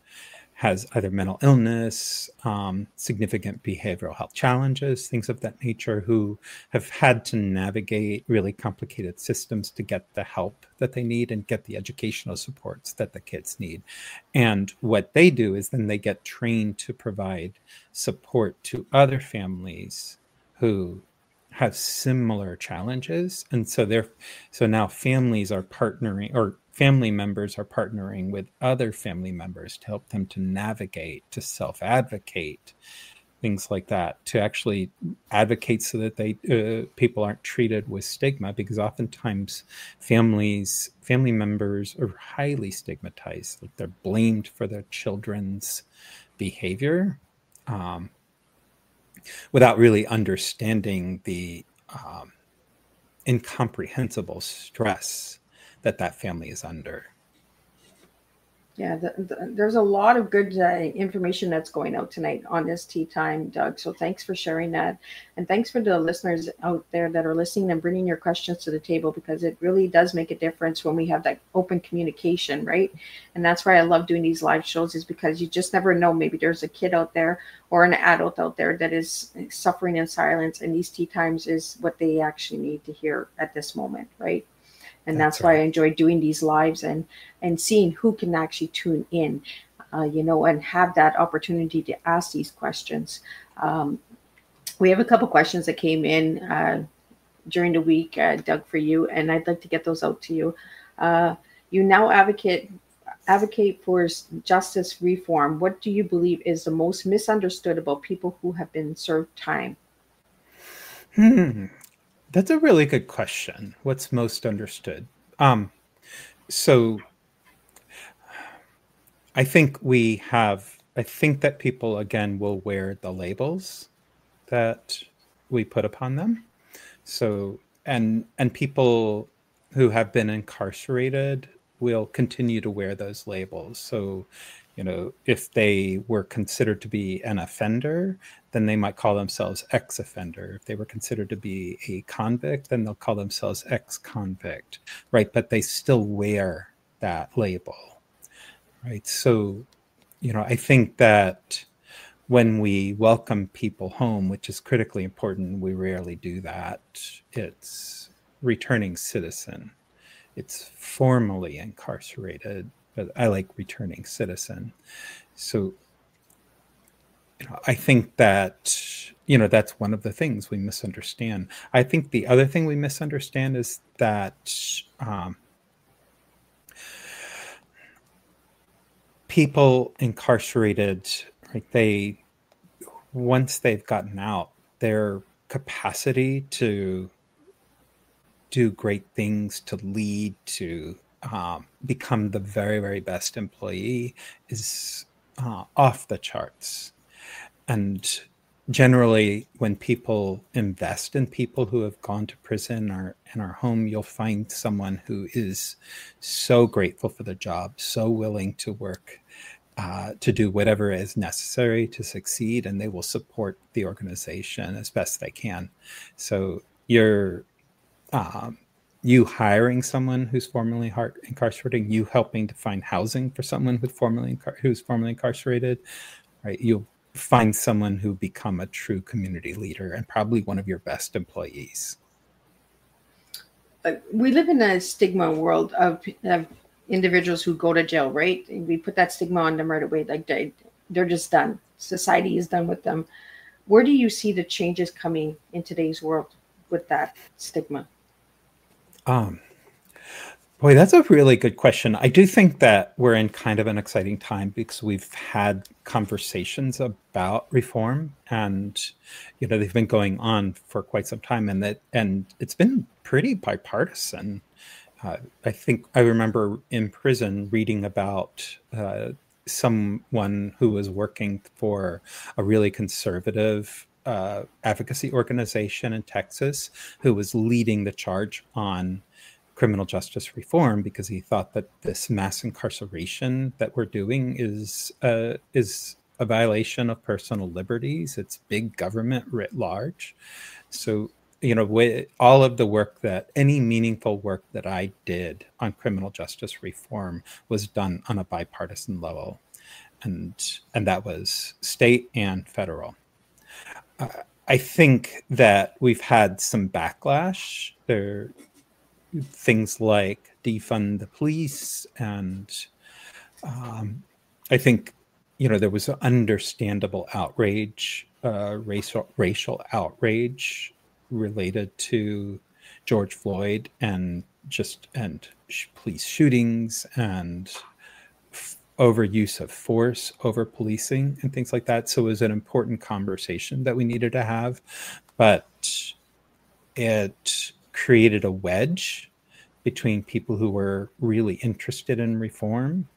has either mental illness, significant behavioral health challenges, things of that nature, who have had to navigate really complicated systems to get the help that they need and get the educational supports that the kids need. And what they do is then they get trained to provide support to other families who have similar challenges. And so now families are partnering, or family members are partnering with other family members to help them to navigate, to self-advocate, things like that, to actually advocate so that people aren't treated with stigma, because oftentimes family members are highly stigmatized. Like, they're blamed for their children's behavior, without really understanding the incomprehensible stress that family is under. Yeah, there's a lot of good information that's going out tonight on this tea time, Doug. So thanks for sharing that. And thanks for the listeners out there that are listening and bringing your questions to the table, because it really does make a difference when we have that open communication, right? And that's why I love doing these live shows, is because you just never know. Maybe there's a kid out there or an adult out there that is suffering in silence, and these tea times is what they actually need to hear at this moment, right? And that's why I enjoy doing these lives and seeing who can actually tune in, and have that opportunity to ask these questions. We have a couple questions that came in during the week, Doug, for you, and I'd like to get those out to you. You now advocate for justice reform. What do you believe is the most misunderstood about people who have been served time? That's a really good question. What's most understood? So I think we have I think that people, again, will wear the labels that we put upon them. So, and people who have been incarcerated will continue to wear those labels. So, if they were considered to be an offender, then they might call themselves ex-offender. If they were considered to be a convict, then they'll call themselves ex-convict, right? But they still wear that label, right? So, I think that when we welcome people home, which is critically important, we rarely do that. It's returning citizen. It's formally incarcerated, but I like returning citizen. So, I think that, that's one of the things we misunderstand. I think the other thing we misunderstand is that people incarcerated, right, once they've gotten out, their capacity to do great things, to lead, to become the very, very best employee is off the charts. And generally, when people invest in people who have gone to prison or in our home, you'll find someone who is so grateful for the job, so willing to work, to do whatever is necessary to succeed, and they will support the organization as best they can. So you hiring someone who's formerly incarcerated, you helping to find housing for someone who's formerly incarcerated, right? You'll find someone who become a true community leader and probably one of your best employees. We live in a stigma world of individuals who go to jail, right? And we put that stigma on them right away, like they're just done. Society is done with them. Where do you see the changes coming in today's world with that stigma? Boy, that's a really good question. I do think that we're in kind of an exciting time because we've had conversations about reform, and they've been going on for quite some time, and it's been pretty bipartisan. I think I remember in prison reading about someone who was working for a really conservative advocacy organization in Texas who was leading the charge on criminal justice reform because he thought that this mass incarceration that we're doing is a violation of personal liberties. It's big government writ large. So, all of the work any meaningful work that I did on criminal justice reform was done on a bipartisan level. And that was state and federal. I think that we've had some backlash. There things like defund the police, and I think there was understandable outrage, racial outrage related to George Floyd and police shootings and overuse of force, over policing, and things like that. So it was an important conversation that we needed to have, but it created a wedge between people who were really interested in reform,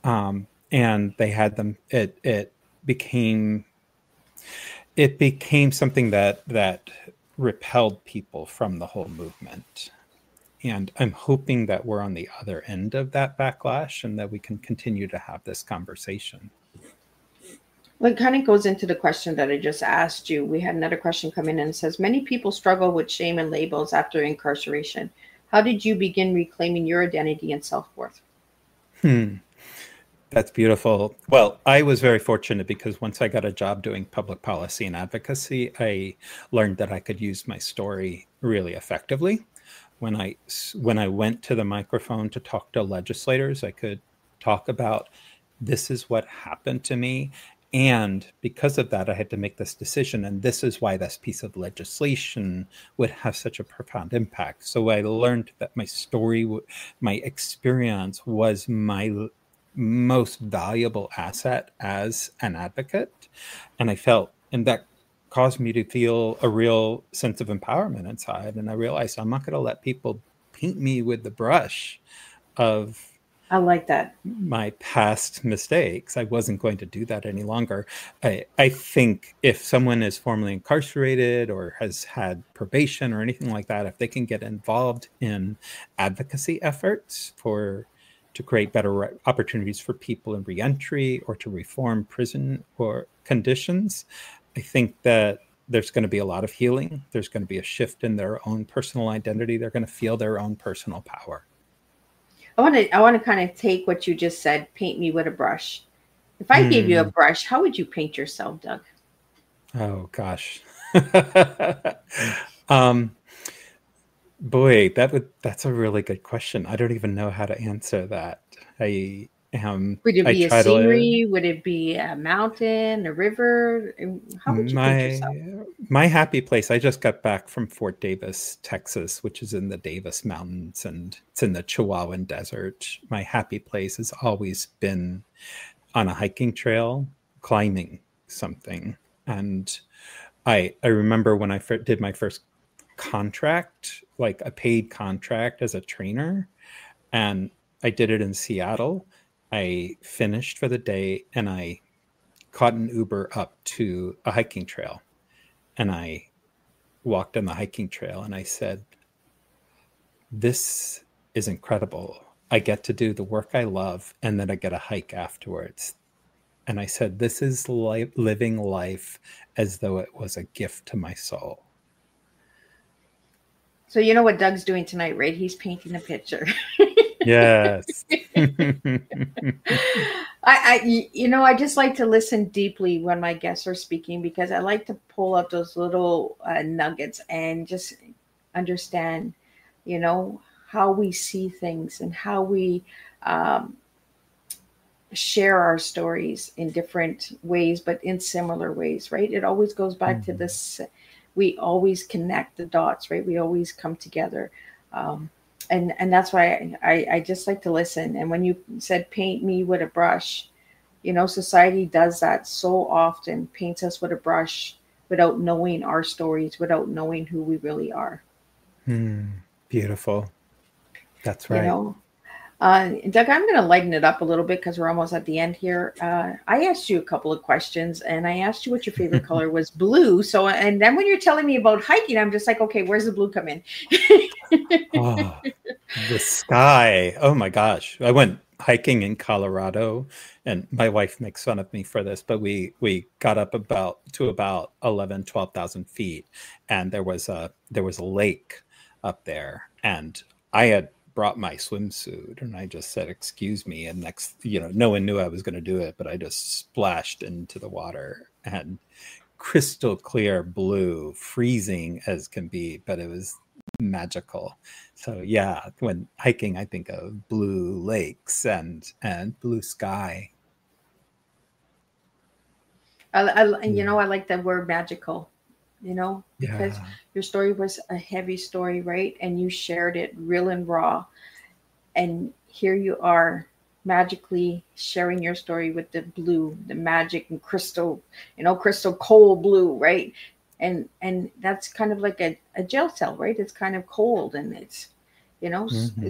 and they had them. It became something that repelled people from the whole movement. And I'm hoping that we're on the other end of that backlash and that we can continue to have this conversation. Well, it kind of goes into the question that I just asked you. We had another question come in and it says, many people struggle with shame and labels after incarceration. How did you begin reclaiming your identity and self-worth? That's beautiful. Well, I was very fortunate because once I got a job doing public policy and advocacy, I learned that I could use my story really effectively. When I went to the microphone to talk to legislators, I could talk about this is what happened to me. And because of that, I had to make this decision. And this is why this piece of legislation would have such a profound impact. So I learned that my story, my experience was my most valuable asset as an advocate. And that caused me to feel a real sense of empowerment inside. And I realized I'm not going to let people paint me with the brush of I like that. my past mistakes. I wasn't going to do that any longer. I think if someone is formerly incarcerated or has had probation or anything like that, if they can get involved in advocacy efforts to create better opportunities for people in reentry or to reform prison or conditions, I think that there's going to be a lot of healing. There's going to be a shift in their own personal identity. They're going to feel their own personal power. I want to kind of take what you just said, paint me with a brush. If I gave you a brush, how would you paint yourself, Doug? Oh gosh. Boy, that's a really good question. I don't even know how to answer that. Would it be a scenery? Would it be a mountain, a river? How would you paint yourself? My happy place, I just got back from Fort Davis, Texas, which is in the Davis Mountains, and it's in the Chihuahuan Desert. My happy place has always been on a hiking trail, climbing something. And I remember when I did my first contract, like a paid contract as a trainer, and I did it in Seattle. I finished for the day and I caught an Uber up to a hiking trail, and I walked on the hiking trail and I said, this is incredible. I get to do the work I love and then I get a hike afterwards. And I said, this is living life as though it was a gift to my soul. So you know what Doug's doing tonight, right? He's painting a picture. Yes. I just like to listen deeply when my guests are speaking, because I like to pull up those little nuggets and just understand, how we see things and how we share our stories in different ways, but in similar ways, right? It always goes back to this. We always connect the dots, right? We always come together. And that's why I just like to listen. And when you said paint me with a brush, society does that so often, paints us with a brush without knowing our stories, without knowing who we really are. Beautiful. That's right. Doug, I'm going to lighten it up a little bit because we're almost at the end here. I asked you a couple of questions, and I asked you what your favorite color was, blue. So, and then when you're telling me about hiking, I'm just like, okay, where's the blue come in? Oh, the sky. Oh my gosh. I went hiking in Colorado, and my wife makes fun of me for this, but we got up to about 12,000 feet, and there was a lake up there, and I had brought my swimsuit, and I just said, excuse me. And no one knew I was going to do it, but I just splashed into the water, and crystal clear blue, freezing as can be, but it was magical. So yeah, when hiking, I think of blue lakes and blue sky. I like that word magical, because your story was a heavy story, right? And you shared it real and raw. And here you are magically sharing your story with the blue, the magic and crystal, crystal cold blue, right? And that's kind of like a jail cell, right? It's kind of cold, and it's,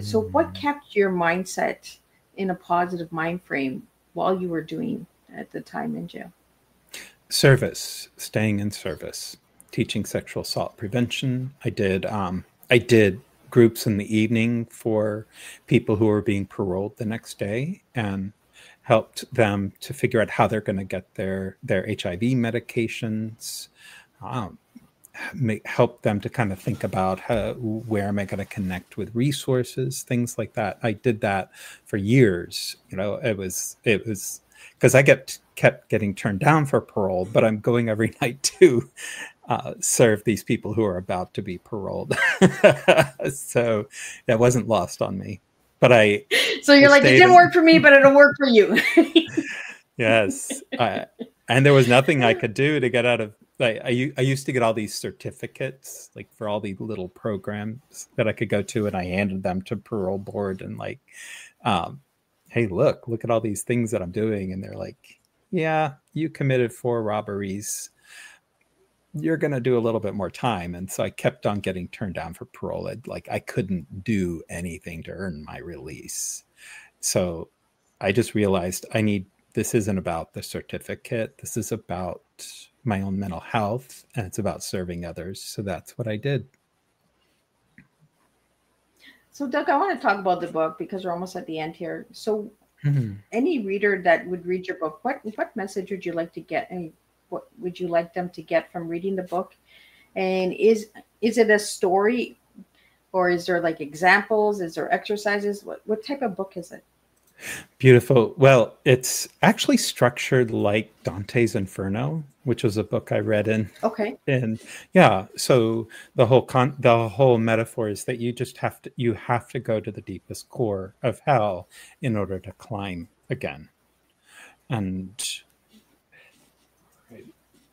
so what kept your mindset in a positive mind frame while you were doing at the time in jail? Service, staying in service, teaching sexual assault prevention. I did groups in the evening for people who were being paroled the next day, and helped them to figure out how they're going to get their HIV medications. Help them to kind of think about where am I going to connect with resources, things like that. I did that for years. It was because I kept getting turned down for parole, but I'm going every night to serve these people who are about to be paroled. So that wasn't lost on me. But so you're like, it didn't work for me, but it'll work for you. Yes. And there was nothing I could do to get out of. I used to get all these certificates, like for all these little programs that I could go to, and I handed them to parole board and like, hey, look at all these things that I'm doing. And they're like, yeah, you committed 4 robberies. You're going to do a little bit more time. And so I kept on getting turned down for parole. I couldn't do anything to earn my release. So I just realized this isn't about the certificate. This is about my own mental health, and it's about serving others. So that's what I did. So, Doug, I want to talk about the book because we're almost at the end here. So, Mhm. any reader that would read your book, what message would you like to get, and what would you like them to get from reading the book? And is it a story, or is there like examples? Is there exercises? What type of book is it? Beautiful. Well, it's actually structured like Dante's Inferno, which was a book I read in. Okay. And yeah, so the whole metaphor is that you have to go to the deepest core of hell in order to climb again. And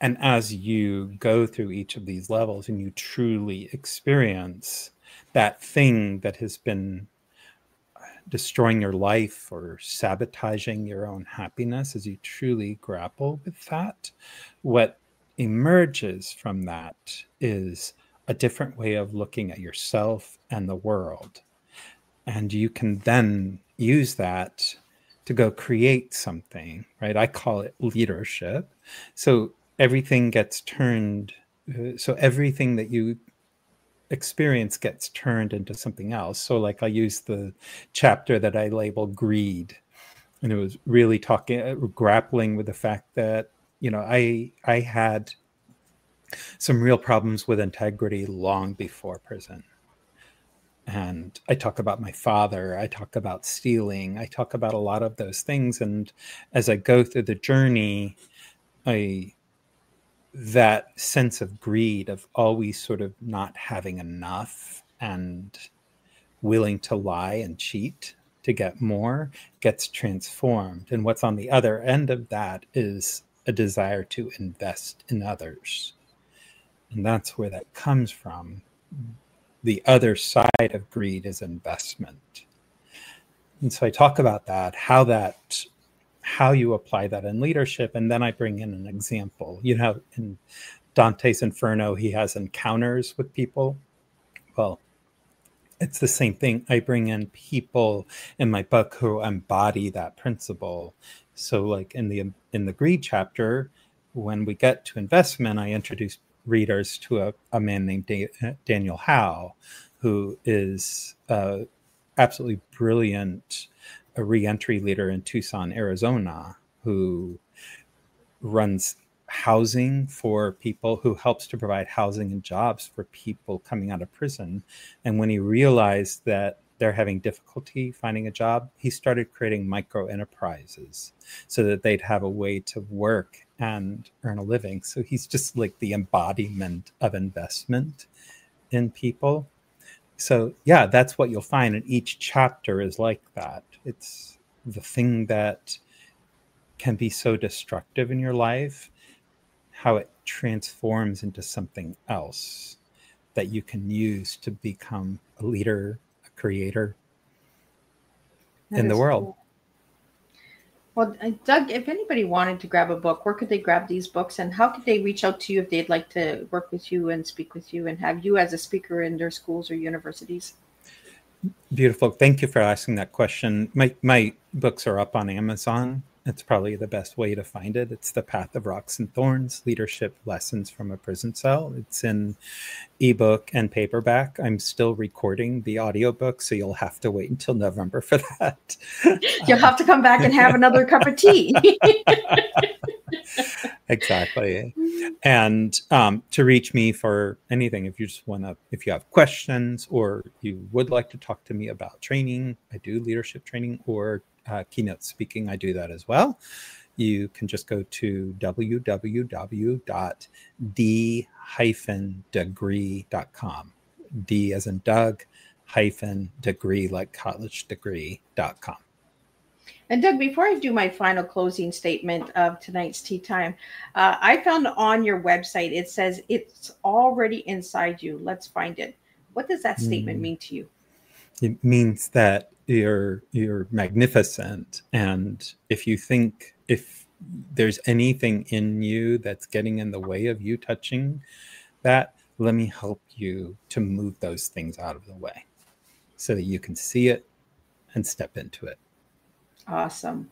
as you go through each of these levels and you truly experience that thing that has been destroying your life or sabotaging your own happiness, as you truly grapple with that, what emerges from that is a different way of looking at yourself and the world. And you can then use that to go create something, right? I call it leadership. So everything gets turned, so everything that you experience gets turned into something else. So like I used the chapter that I labeled greed, and it was really grappling with the fact that, I had some real problems with integrity long before prison. And I talk about my father, I talk about stealing, I talk about a lot of those things. And as I go through the journey, that sense of greed, of always sort of not having enough and willing to lie and cheat to get more, gets transformed. And what's on the other end of that is a desire to invest in others. And that's where that comes from. The other side of greed is investment. And so I talk about that, how you apply that in leadership. And then I bring in an example. In Dante's Inferno, he has encounters with people. Well, it's the same thing. I bring in people in my book who embody that principle. So like in the greed chapter, when we get to investment, I introduce readers to a man named Daniel Howe, who is absolutely brilliant, a reentry leader in Tucson, Arizona, who runs housing for people, who helps to provide housing and jobs for people coming out of prison. And when he realized that they're having difficulty finding a job, he started creating micro enterprises so that they'd have a way to work and earn a living. So he's just like the embodiment of investment in people. So yeah, that's what you'll find. And each chapter is like that. It's the thing that can be so destructive in your life, how it transforms into something else that you can use to become a leader, a creator in the world. Cool. Well, Doug, if anybody wanted to grab a book, where could they grab these books, and how could they reach out to you if they'd like to work with you and speak with you and have you as a speaker in their schools or universities? Beautiful. Thank you for asking that question. My books are up on Amazon. It's probably the best way to find it. It's The Path of Rocks and Thorns, Leadership Lessons from a Prison Cell. It's in ebook and paperback. I'm still recording the audiobook, so you'll have to wait until November for that. You'll have to come back and have another cup of tea. Exactly. And to reach me for anything, if you have questions or you would like to talk to me about training, I do leadership training, or keynote speaking, I do that as well. You can just go to www.d-degree.com. D as in Doug, -degree, like college degree.com. And Doug, before I do my final closing statement of tonight's tea time, I found on your website, it says it's already inside you. Let's find it. What does that statement mean to you? It means that you're magnificent. And if there's anything in you that's getting in the way of you touching that, let me help you to move those things out of the way so that you can see it and step into it. Awesome.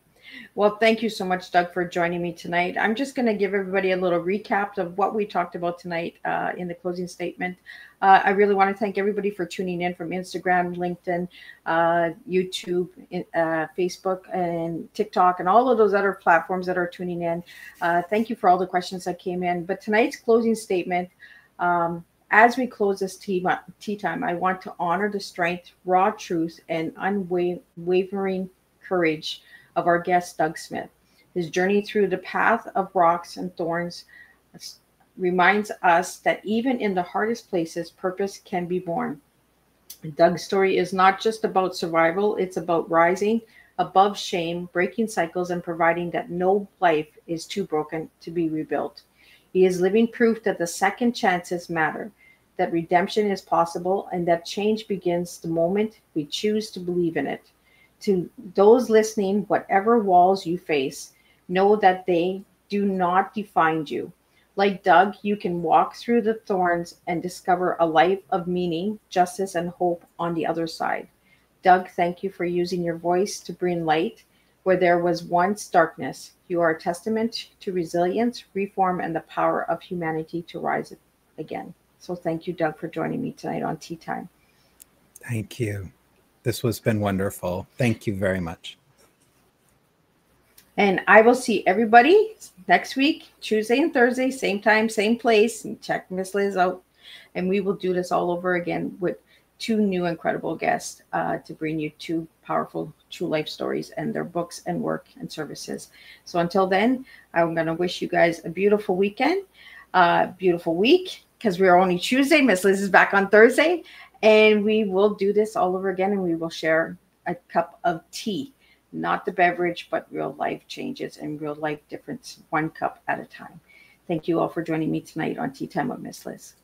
Well, thank you so much, Doug, for joining me tonight. I'm just going to give everybody a little recap of what we talked about tonight in the closing statement. I really want to thank everybody for tuning in from Instagram, LinkedIn, YouTube, Facebook, and TikTok, and all of those other platforms that are tuning in. Thank you for all the questions that came in. But tonight's closing statement, as we close this tea time, I want to honor the strength, raw truth, and unwavering courage of our guest, Doug Smith. His journey through the path of rocks and thorns reminds us that even in the hardest places, purpose can be born. Doug's story is not just about survival, it's about rising above shame, breaking cycles, and providing that no life is too broken to be rebuilt. He is living proof that the second chances matter, that redemption is possible, and that change begins the moment we choose to believe in it. To those listening, whatever walls you face, know that they do not define you. Like Doug, you can walk through the thorns and discover a life of meaning, justice, and hope on the other side. Doug, thank you for using your voice to bring light where there was once darkness. You are a testament to resilience, reform, and the power of humanity to rise again. So thank you, Doug, for joining me tonight on Tea Time. Thank you. This has been wonderful. Thank you very much. And I will see everybody next week, Tuesday and Thursday, same time, same place. And check Miss Liz out. And we will do this all over again with two new incredible guests to bring you two powerful true life stories and their books and work and services. So until then, I'm going to wish you guys a beautiful weekend, beautiful week, because we're only Tuesday. Miss Liz is back on Thursday. And we will do this all over again, and we will share a cup of tea, not the beverage, but real life changes and real life difference, one cup at a time. Thank you all for joining me tonight on Tea Time with Miss Liz.